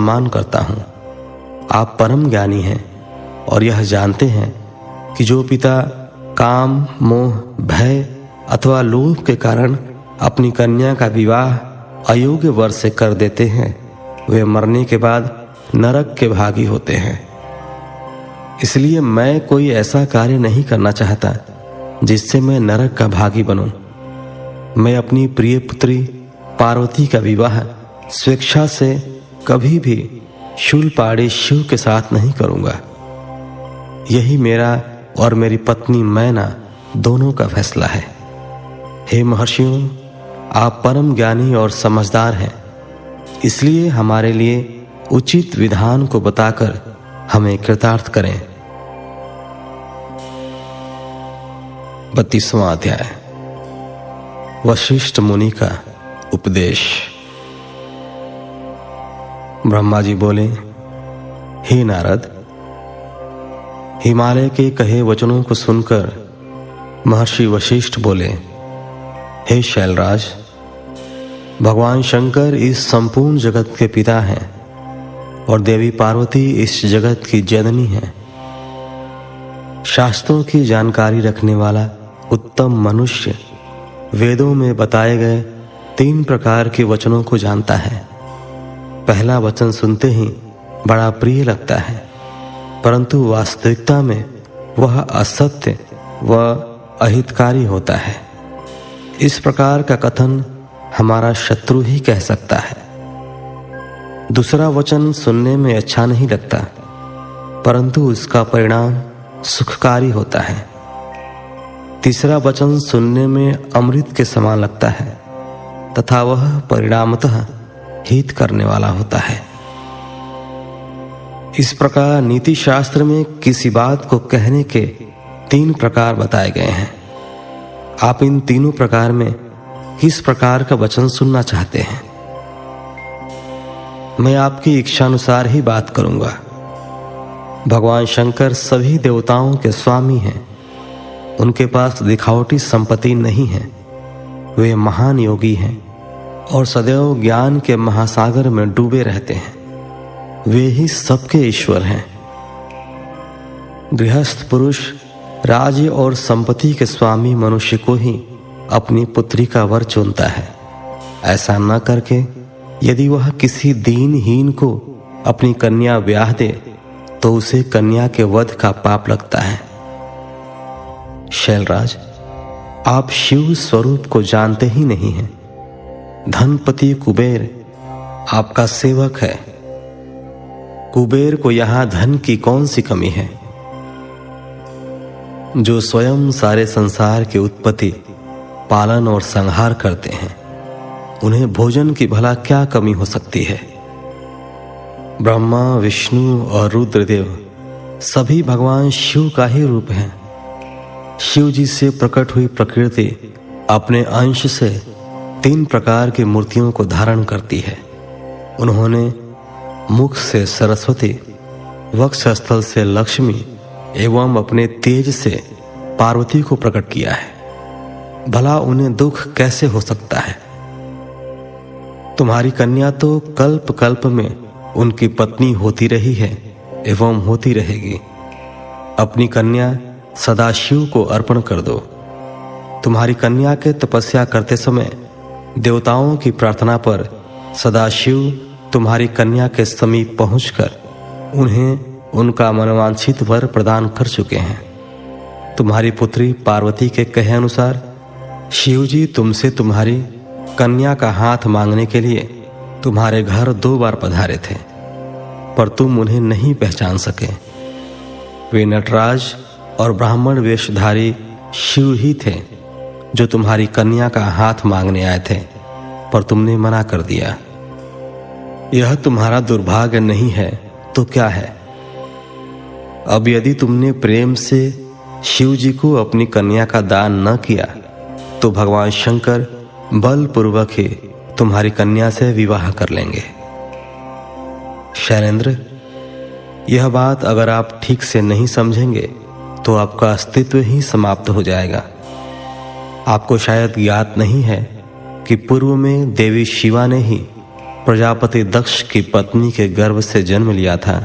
सम्मान करता हूँ। आप परम ज्ञानी हैं और यह जानते हैं कि जो पिता काम, मोह, भय अथवा लोभ के कारण अपनी कन्या का विवाह अयोग्य वर से कर देते हैं, वे मरने के बाद नरक के भागी होते हैं। इसलिए मैं कोई ऐसा कार्य नहीं करना चाहता जिससे मैं नरक का भागी बनूं। मैं अपनी प्रिय पुत्री पार्वती का विवाह स्वेच्छा से कभी भी शूलपाणी शिव के साथ नहीं करूंगा। यही मेरा और मेरी पत्नी मैना दोनों का फैसला है। हे महर्षियों, आप परम ज्ञानी और समझदार हैं, इसलिए हमारे लिए उचित विधान को बताकर हमें कृतार्थ करें। 32वां अध्याय। वशिष्ठ मुनि का उपदेश। ब्रह्मा जी बोले, हे नारद, हिमालय के कहे वचनों को सुनकर महर्षि वशिष्ठ बोले, हे शैलराज, भगवान शंकर इस संपूर्ण जगत के पिता हैं और देवी पार्वती इस जगत की जननी हैं। शास्त्रों की जानकारी रखने वाला उत्तम मनुष्य वेदों में बताए गए 3 प्रकार के वचनों को जानता है। पहला वचन सुनते ही बड़ा प्रिय लगता है, परंतु वास्तविकता में वह असत्य व अहितकारी होता है। इस प्रकार का कथन हमारा शत्रु ही कह सकता है। दूसरा वचन सुनने में अच्छा नहीं लगता, परंतु उसका परिणाम सुखकारी होता है। तीसरा वचन सुनने में अमृत के समान लगता है तथा वह परिणामतः हित करने वाला होता है। इस प्रकार नीति शास्त्र में किसी बात को कहने के 3 प्रकार बताए गए हैं। आप इन तीनों प्रकार में किस प्रकार का वचन सुनना चाहते हैं? मैं आपकी इच्छानुसार ही बात करूंगा। भगवान शंकर सभी देवताओं के स्वामी हैं। उनके पास दिखावटी संपत्ति नहीं है। वे महान योगी हैं और सदैव ज्ञान के महासागर में डूबे रहते हैं। वे ही सबके ईश्वर हैं। गृहस्थ पुरुष राज्य और संपत्ति के स्वामी मनुष्य को ही अपनी पुत्री का वर चुनता है। ऐसा न करके यदि वह किसी दीनहीन को अपनी कन्या ब्याह दे तो उसे कन्या के वध का पाप लगता है। शैलराज, आप शिव स्वरूप को जानते ही नहीं हैं। धनपति कुबेर आपका सेवक है। कुबेर को यहां धन की कौन सी कमी है? जो स्वयं सारे संसार की उत्पत्ति, पालन और संहार करते हैं, उन्हें भोजन की भला क्या कमी हो सकती है? ब्रह्मा, विष्णु और रुद्रदेव सभी भगवान शिव का ही रूप हैं। शिव जी से प्रकट हुई प्रकृति अपने अंश से 3 प्रकार की मूर्तियों को धारण करती है। उन्होंने मुख से सरस्वती, वक्षस्थल से लक्ष्मी एवं अपने तेज से पार्वती को प्रकट किया है। भला उन्हें दुख कैसे हो सकता है? तुम्हारी कन्या तो कल्प कल्प में उनकी पत्नी होती रही है एवं होती रहेगी। अपनी कन्या सदाशिव को अर्पण कर दो। तुम्हारी कन्या के तपस्या करते समय देवताओं की प्रार्थना पर सदाशिव तुम्हारी कन्या के समीप पहुंचकर उन्हें उनका मनवांछित वर प्रदान कर चुके हैं। तुम्हारी पुत्री पार्वती के कहे अनुसार शिव जी तुमसे तुम्हारी कन्या का हाथ मांगने के लिए तुम्हारे घर 2 बार पधारे थे, पर तुम उन्हें नहीं पहचान सके। वे नटराज और ब्राह्मण वेशधारी शिव ही थे जो तुम्हारी कन्या का हाथ मांगने आए थे, पर तुमने मना कर दिया। यह तुम्हारा दुर्भाग्य नहीं है तो क्या है? अब यदि तुमने प्रेम से शिव जी को अपनी कन्या का दान न किया तो भगवान शंकर बलपूर्वक ही तुम्हारी कन्या से विवाह कर लेंगे। शैलेंद्र, यह बात अगर आप ठीक से नहीं समझेंगे तो आपका अस्तित्व ही समाप्त हो जाएगा। आपको शायद ज्ञात नहीं है कि पूर्व में देवी शिवा ने ही प्रजापति दक्ष की पत्नी के गर्भ से जन्म लिया था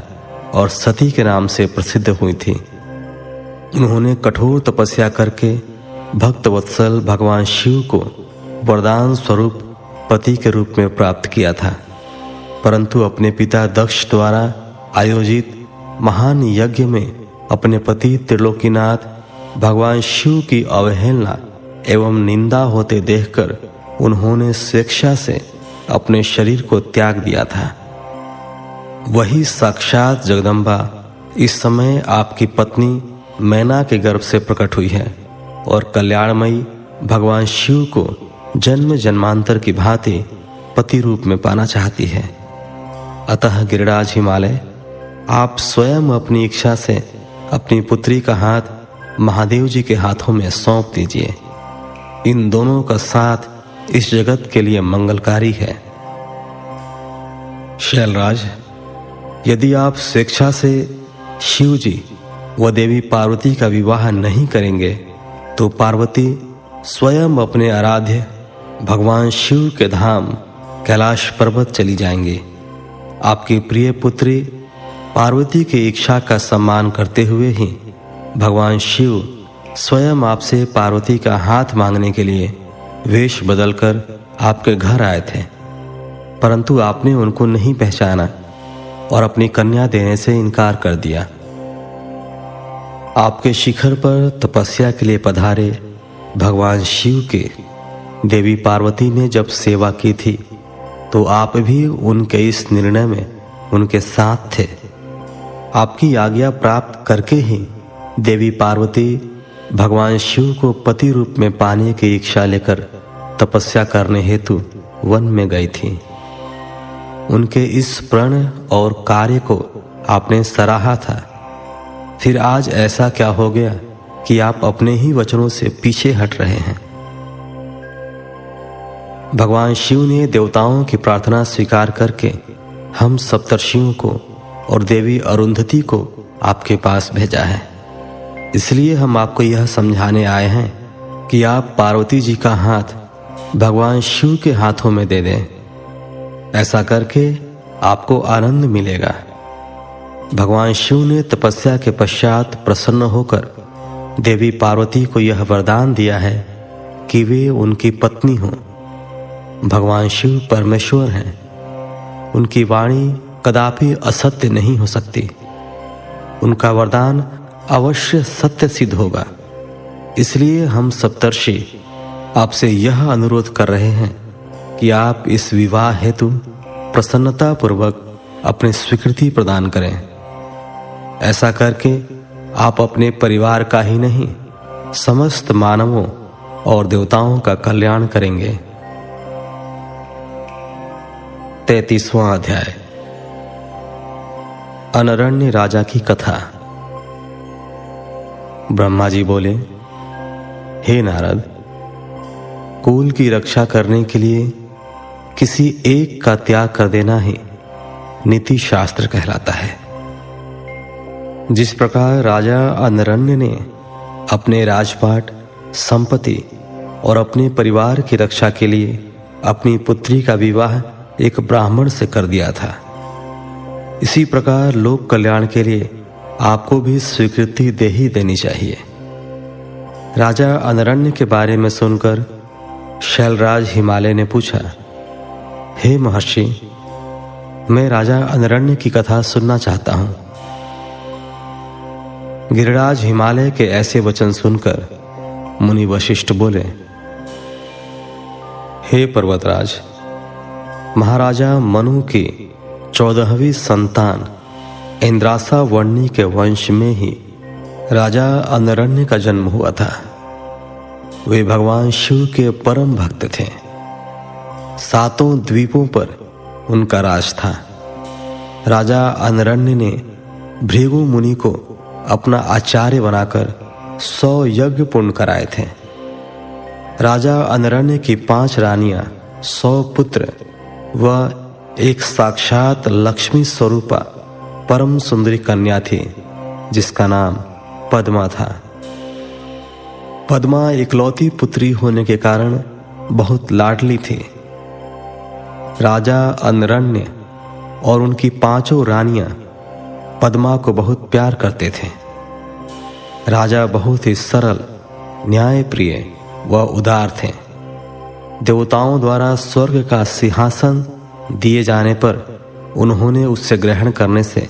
और सती के नाम से प्रसिद्ध हुई थी। उन्होंने कठोर तपस्या करके भक्त वत्सल भगवान शिव को वरदान स्वरूप पति के रूप में प्राप्त किया था, परंतु अपने पिता दक्ष द्वारा आयोजित महान यज्ञ में अपने पति त्रिलोकीनाथ भगवान शिव की अवहेलना एवं निंदा होते देखकर उन्होंने स्वेच्छा से अपने शरीर को त्याग दिया था। वही साक्षात जगदम्बा इस समय आपकी पत्नी मैना के गर्भ से प्रकट हुई है और कल्याणमयी भगवान शिव को जन्म जन्मांतर की भांति पति रूप में पाना चाहती है। अतः गिरिराज हिमालय, आप स्वयं अपनी इच्छा से अपनी पुत्री का हाथ महादेव जी के हाथों में सौंप दीजिए। इन दोनों का साथ इस जगत के लिए मंगलकारी है। शैलराज, यदि आप स्वेच्छा से शिव जी व देवी पार्वती का विवाह नहीं करेंगे तो पार्वती स्वयं अपने आराध्य भगवान शिव के धाम कैलाश पर्वत चली जाएंगी। आपकी प्रिय पुत्री पार्वती की इच्छा का सम्मान करते हुए ही भगवान शिव स्वयं आपसे पार्वती का हाथ मांगने के लिए वेश बदलकर आपके घर आए थे, परंतु आपने उनको नहीं पहचाना और अपनी कन्या देने से इनकार कर दिया। आपके शिखर पर तपस्या के लिए पधारे भगवान शिव के देवी पार्वती ने जब सेवा की थी तो आप भी उनके इस निर्णय में उनके साथ थे। आपकी आज्ञा प्राप्त करके ही देवी पार्वती भगवान शिव को पति रूप में पाने की इच्छा लेकर तपस्या करने हेतु वन में गई थी। उनके इस प्रण और कार्य को आपने सराहा था, फिर आज ऐसा क्या हो गया कि आप अपने ही वचनों से पीछे हट रहे हैं? भगवान शिव ने देवताओं की प्रार्थना स्वीकार करके हम सप्तर्षियों को और देवी अरुंधति को आपके पास भेजा है। इसलिए हम आपको यह समझाने आए हैं कि आप पार्वती जी का हाथ भगवान शिव के हाथों में दे दें। ऐसा करके आपको आनंद मिलेगा। भगवान शिव ने तपस्या के पश्चात प्रसन्न होकर देवी पार्वती को यह वरदान दिया है कि वे उनकी पत्नी हों। भगवान शिव परमेश्वर हैं। उनकी वाणी कदापि असत्य नहीं हो सकती। उनका वरदान अवश्य सत्य सिद्ध होगा। इसलिए हम सप्तर्षि आपसे यह अनुरोध कर रहे हैं कि आप इस विवाह हेतु प्रसन्नता पूर्वक अपनी स्वीकृति प्रदान करें। ऐसा करके आप अपने परिवार का ही नहीं, समस्त मानवों और देवताओं का कल्याण करेंगे। 33वां अध्याय। अनरण्य राजा की कथा। ब्रह्मा जी बोले, हे नारद, कुल की रक्षा करने के लिए किसी एक का त्याग कर देना ही नीति शास्त्र कहलाता है। जिस प्रकार राजा अनरण्य ने अपने राजपाट, संपत्ति और अपने परिवार की रक्षा के लिए अपनी पुत्री का विवाह एक ब्राह्मण से कर दिया था, इसी प्रकार लोक कल्याण के लिए आपको भी स्वीकृति दे ही देनी चाहिए। राजा अनरण्य के बारे में सुनकर शैलराज हिमालय ने पूछा, हे महर्षि, मैं राजा अनरण्य की कथा सुनना चाहता हूं। गिरिराज हिमालय के ऐसे वचन सुनकर मुनि वशिष्ठ बोले, हे पर्वतराज, महाराजा मनु की 14वीं संतान इंद्रासा वर्णी के वंश में ही राजा अनरण्य का जन्म हुआ था। वे भगवान शिव के परम भक्त थे। 7 द्वीपों पर उनका राज था। राजा अनरण्य ने भृगु मुनि को अपना आचार्य बनाकर 100 यज्ञ पूर्ण कराए थे। राजा अनरण्य की 5 रानियां, 100 पुत्र व एक साक्षात लक्ष्मी स्वरूपा परम सुंदरी कन्या थी, जिसका नाम पद्मा था। पद्मा इकलौती पुत्री होने के कारण बहुत लाडली थी। राजा अनरण्य और उनकी 5 रानियां पद्मा को बहुत प्यार करते थे। राजा बहुत ही सरल, न्यायप्रिय व उदार थे। देवताओं द्वारा स्वर्ग का सिंहासन दिए जाने पर उन्होंने उससे ग्रहण करने से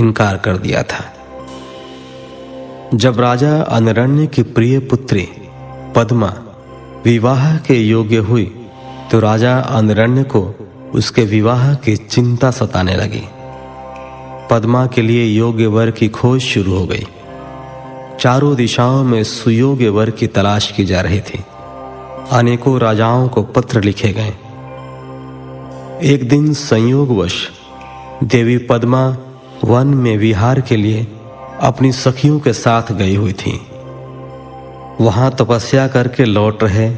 इनकार कर दिया था। जब राजा अनरण्य की प्रिय पुत्री पद्मा विवाह के योग्य हुई तो राजा अनरण्य को उसके विवाह की चिंता सताने लगी। पद्मा के लिए योग्य वर की खोज शुरू हो गई। चारों दिशाओं में सुयोग्य वर की तलाश की जा रही थी। अनेकों राजाओं को पत्र लिखे गए। एक दिन संयोगवश देवी पद्मा वन में विहार के लिए अपनी सखियों के साथ गई हुई थी। वहां तपस्या करके लौट रहे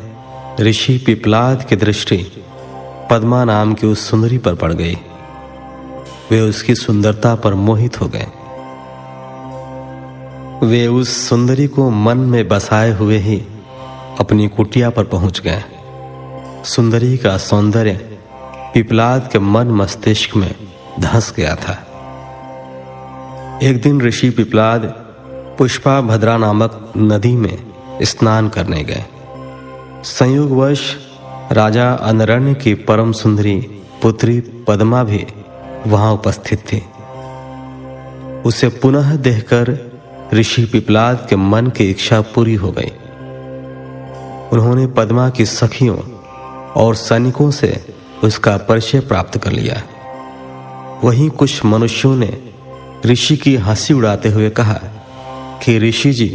ऋषि पिपलाद की दृष्टि पद्मा नाम की उस सुंदरी पर पड़ गई। वे उसकी सुंदरता पर मोहित हो गए। वे उस सुंदरी को मन में बसाए हुए ही अपनी कुटिया पर पहुंच गए। सुंदरी का सौंदर्य पिपलाद के मन मस्तिष्क में धंस गया था। एक दिन ऋषि पिपलाद पुष्पा भद्रा नामक नदी में स्नान करने गए। संयोगवश राजा अनरण्य की परम सुंदरी पुत्री पद्मा भी वहां उपस्थित थी। उसे पुनः देखकर ऋषि पिपलाद के मन की इच्छा पूरी हो गई। उन्होंने पद्मा की सखियों और सैनिकों से उसका परिचय प्राप्त कर लिया। वहीं कुछ मनुष्यों ने ऋषि की हंसी उड़ाते हुए कहा कि ऋषि जी,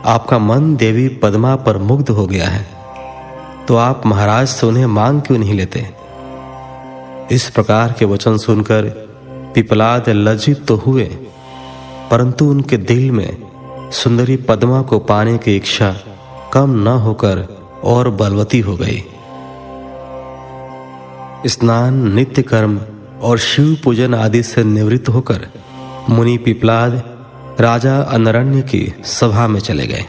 आपका मन देवी पद्मा पर मुग्ध हो गया है, तो आप महाराज से उन्हें मांग क्यों नहीं लेते? इस प्रकार के वचन सुनकर पिपलाद लज्जित तो हुए, परंतु उनके दिल में सुंदरी पद्मा को पाने की इच्छा कम न होकर और बलवती हो गई। स्नान, नित्य कर्म और शिव पूजन आदि से निवृत्त होकर मुनि पिपलाद राजा अनरण्य की सभा में चले गए।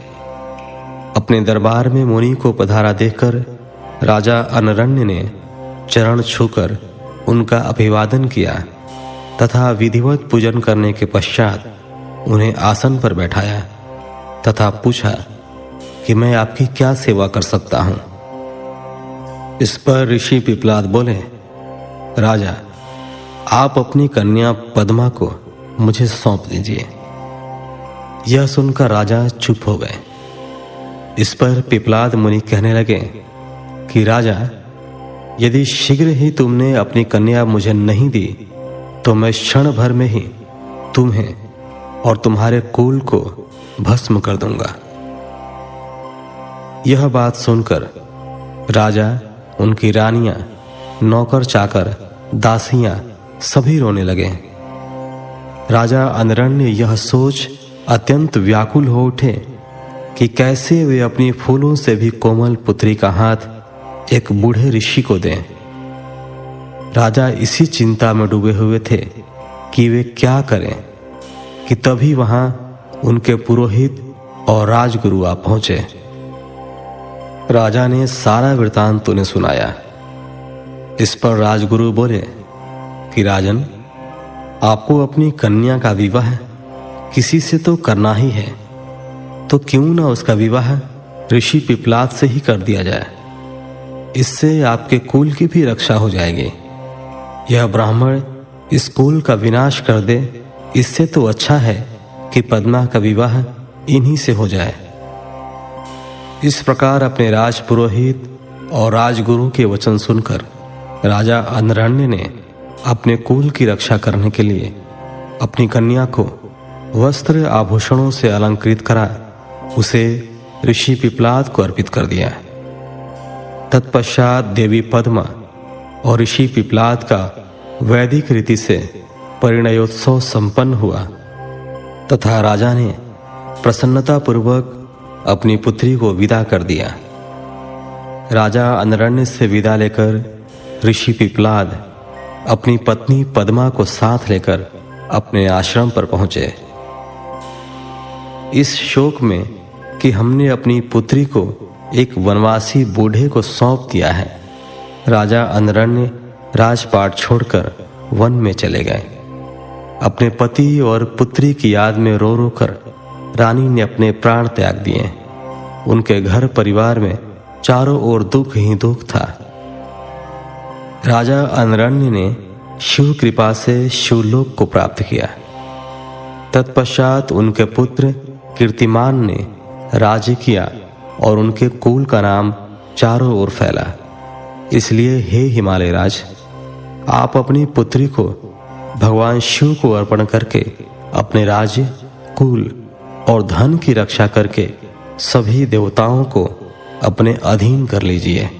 अपने दरबार में मुनि को पधारा देखकर राजा अनरण्य ने चरण छूकर उनका अभिवादन किया तथा विधिवत पूजन करने के पश्चात उन्हें आसन पर बैठाया तथा पूछा कि मैं आपकी क्या सेवा कर सकता हूं। इस पर ऋषि पिपलाद बोले, राजा, आप अपनी कन्या पद्मा को मुझे सौंप दीजिए। यह सुनकर राजा चुप हो गए। इस पर पिपलाद मुनि कहने लगे कि राजा, यदि शीघ्र ही तुमने अपनी कन्या मुझे नहीं दी तो मैं क्षण भर में ही तुम्हें और तुम्हारे कुल को भस्म कर दूंगा। यह बात सुनकर राजा, उनकी रानियां, नौकर चाकर, दासियां सभी रोने लगे। राजा अनरण्य यह सोच अत्यंत व्याकुल हो उठे कि कैसे वे अपनी फूलों से भी कोमल पुत्री का हाथ एक बूढ़े ऋषि को दें। राजा इसी चिंता में डूबे हुए थे कि वे क्या करें कि तभी वहां उनके पुरोहित और राजगुरु आ पहुंचे। राजा ने सारा वृतांत उन्हें सुनाया। इस पर राजगुरु बोले कि राजन, आपको अपनी कन्या का विवाह किसी से तो करना ही है, तो क्यों ना उसका विवाह ऋषि पिपलाद से ही कर दिया जाए। इससे आपके कुल की भी रक्षा हो जाएगी। यह ब्राह्मण इस कुल का विनाश कर दे, इससे तो अच्छा है कि पद्मा का विवाह इन्हीं से हो जाए। इस प्रकार अपने राजपुरोहित और राजगुरु के वचन सुनकर राजा अनरण्य ने अपने कुल की रक्षा करने के लिए अपनी कन्या को वस्त्र आभूषणों से अलंकृत करा उसे ऋषि पिपलाद को अर्पित कर दिया। तत्पश्चात देवी पद्मा और ऋषि पिपलाद का वैदिक रीति से परिणयोत्सव संपन्न हुआ तथा राजा ने प्रसन्नतापूर्वक अपनी पुत्री को विदा कर दिया। राजा अनरण्य से विदा लेकर ऋषि पिपलाद अपनी पत्नी पद्मा को साथ लेकर अपने आश्रम पर पहुंचे। इस शोक में कि हमने अपनी पुत्री को एक वनवासी बूढ़े को सौंप दिया है, राजा अनरण्य राजपाट छोड़कर वन में चले गए। अपने पति और पुत्री की याद में रो रो कर रानी ने अपने प्राण त्याग दिए। उनके घर परिवार में चारों ओर दुख ही दुख था। राजा अनरण्य ने शिव कृपा से शिवलोक को प्राप्त किया। तत्पश्चात उनके पुत्र कीर्तिमान ने राज्य किया और उनके कुल का नाम चारों ओर फैला। इसलिए हे हिमालय राज, आप अपनी पुत्री को भगवान शिव को अर्पण करके अपने राज्य, कुल और धन की रक्षा करके सभी देवताओं को अपने अधीन कर लीजिए।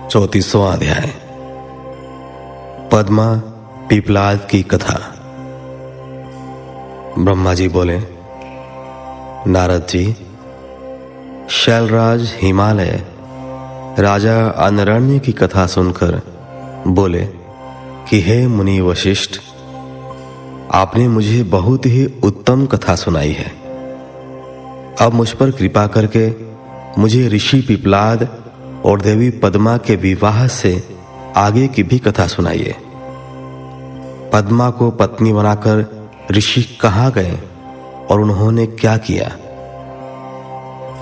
34वां अध्याय। पद्मा पिपलाद की कथा। ब्रह्मा जी बोले, नारद जी, शैलराज हिमालय राजा अनरण्य की कथा सुनकर बोले कि हे मुनि वशिष्ठ, आपने मुझे बहुत ही उत्तम कथा सुनाई है। अब मुझ पर कृपा करके मुझे ऋषि पिपलाद और देवी पद्मा के विवाह से आगे की भी कथा सुनाइए। पद्मा को पत्नी बनाकर ऋषि कहाँ गए और उन्होंने क्या किया?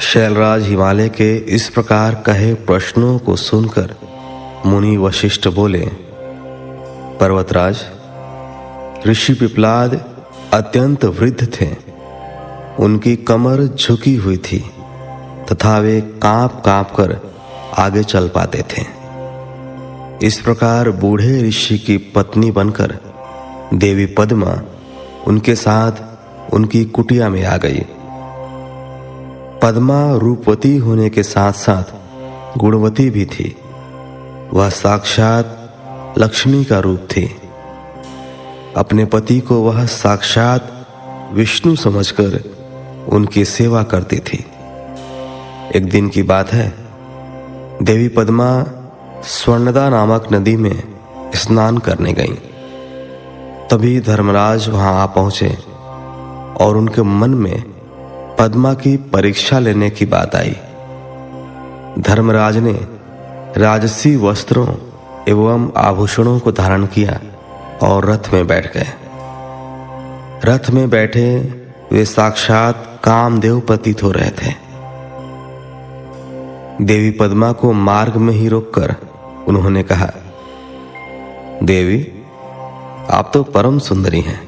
शैलराज हिमालय के इस प्रकार कहे प्रश्नों को सुनकर मुनि वशिष्ठ बोले, पर्वतराज, ऋषि पिपलाद अत्यंत वृद्ध थे। उनकी कमर झुकी हुई थी तथा वे कांप कांप कर आगे चल पाते थे। इस प्रकार बूढ़े ऋषि की पत्नी बनकर देवी पद्मा उनके साथ उनकी कुटिया में आ गई। पद्मा रूपवती होने के साथ साथ गुणवती भी थी। वह साक्षात लक्ष्मी का रूप थी। अपने पति को वह साक्षात विष्णु समझकर उनकी सेवा करती थी। एक दिन की बात है, देवी पद्मा स्वर्णदा नामक नदी में स्नान करने गईं। तभी धर्मराज वहां आ पहुंचे और उनके मन में पद्मा की परीक्षा लेने की बात आई। धर्मराज ने राजसी वस्त्रों एवं आभूषणों को धारण किया और रथ में बैठ गए। रथ में बैठे वे साक्षात कामदेव प्रतीत हो रहे थे। देवी पद्मा को मार्ग में ही रोककर उन्होंने कहा, देवी, आप तो परम सुंदरी हैं।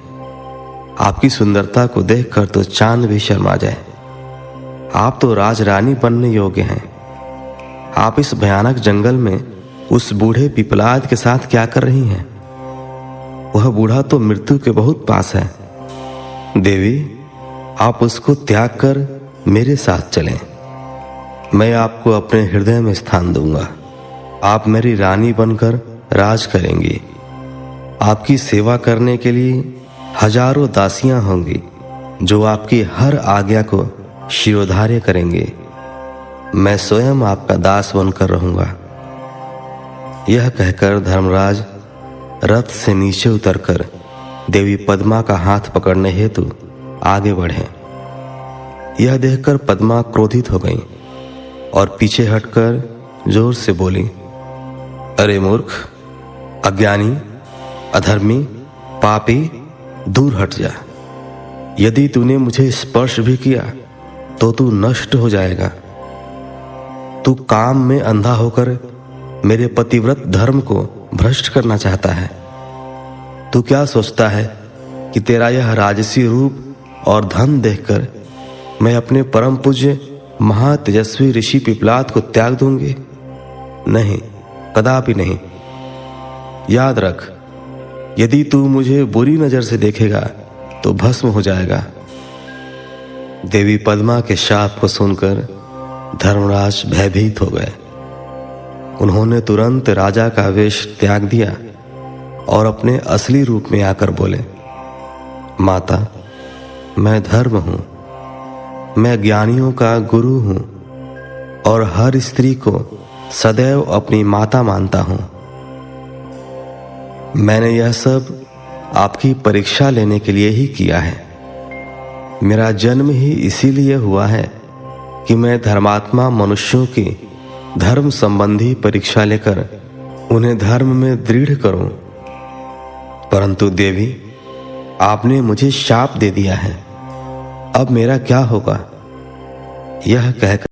आपकी सुंदरता को देखकर तो चांद भी शर्मा जाए। आप तो राजरानी बनने योग्य हैं। आप इस भयानक जंगल में उस बूढ़े पिपलाद के साथ क्या कर रही हैं? वह बूढ़ा तो मृत्यु के बहुत पास है। देवी, आप उसको त्याग कर मेरे साथ चलें। मैं आपको अपने हृदय में स्थान दूंगा। आप मेरी रानी बनकर राज करेंगी। आपकी सेवा करने के लिए हजारों दासियां होंगी जो आपकी हर आज्ञा को शिरोधार्य करेंगे। मैं स्वयं आपका दास बनकर रहूंगा। यह कहकर धर्मराज रथ से नीचे उतरकर देवी पद्मा का हाथ पकड़ने हेतु आगे बढ़े। यह देखकर पद्मा क्रोधित हो गई और पीछे हटकर जोर से बोली, अरे मूर्ख, अज्ञानी, अधर्मी, पापी, दूर हट जा। यदि तूने मुझे स्पर्श भी किया तो तू नष्ट हो जाएगा। तू काम में अंधा होकर मेरे पतिव्रत धर्म को भ्रष्ट करना चाहता है। तू क्या सोचता है कि तेरा यह राजसी रूप और धन देखकर मैं अपने परम पूज्य महातेजस्वी ऋषि पिपलाद को त्याग दूंगी? नहीं, कदापि नहीं। याद रख, यदि तू मुझे बुरी नजर से देखेगा तो भस्म हो जाएगा। देवी पद्मा के शाप को सुनकर धर्मराज भयभीत हो गए। उन्होंने तुरंत राजा का वेश त्याग दिया और अपने असली रूप में आकर बोले, माता, मैं धर्म हूं। मैं ज्ञानियों का गुरु हूं और हर स्त्री को सदैव अपनी माता मानता हूं। मैंने यह सब आपकी परीक्षा लेने के लिए ही किया है। मेरा जन्म ही इसीलिए हुआ है कि मैं धर्मात्मा मनुष्यों की धर्म संबंधी परीक्षा लेकर उन्हें धर्म में दृढ़ करूं, परंतु देवी आपने मुझे शाप दे दिया है, अब मेरा क्या होगा? यह कहकर